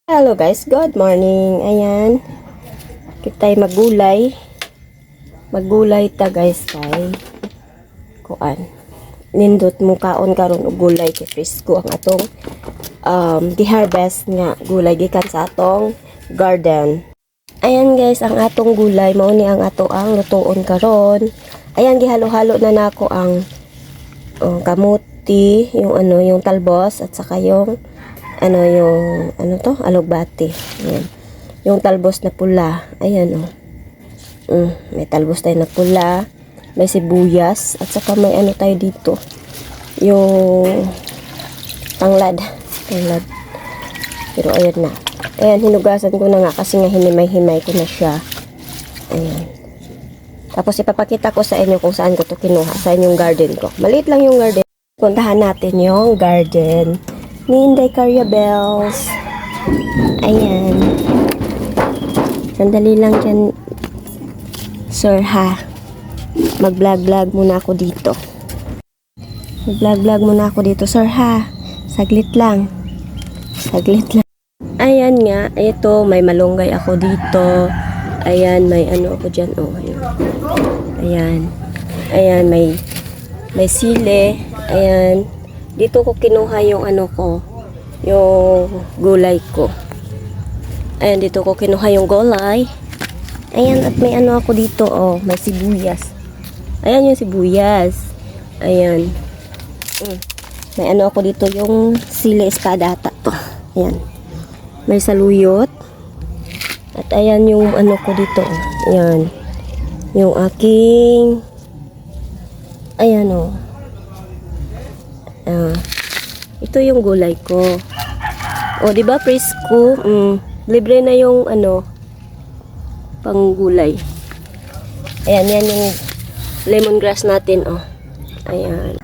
Hello guys, good morning. Ayan, kita maggulay. Maggulay ta guys kay kuan. Nindot mo kaon karon og gulay kay presko ang atong gi-harvest nga gulay gikan sa atong garden. Ayan guys, ang atong gulay mao ni ang ato ang lutoon karon. Ayan gihalo-halo na nako ang kamuti, yung talbos at saka yung alugbati. Ayan. Yung talbos na pula. Ayan may talbos tayo na pula, may sibuyas, at saka may tayo dito. Yung tanglad. Pero ayan na. Ayan, hinugasan ko na nga kasi nga hinimay-himay ko na siya. Ayan. Tapos ipapakita ko sa inyo kung saan ko to kinuha. Sa inyong garden ko. Maliit lang yung garden. Puntahan natin yung garden ni Inday Carriabels. Ayan. Sandali lang dyan, sir ha. Mag-vlog muna ako dito. Mag-vlog muna ako dito, sir ha. Saglit lang. Ayan nga, ito, may malunggay ako dito. Ayan, may ako dyan, Ayan, may sile. Ayan. Dito ko kinuha yung yung gulay ko. Ayan, dito ko kinuha yung gulay. Ayan, at may ako dito, may sibuyas. Ayan yung sibuyas. Ayan. May ako dito yung sili espadata to. Ayan. May saluyot. At ayan yung ko dito. Ayan. Yung aking ayan ito yung gulay ko. Di ba presko? Libre na yung pang gulay. Ayan, yan yung lemongrass natin, Ayan.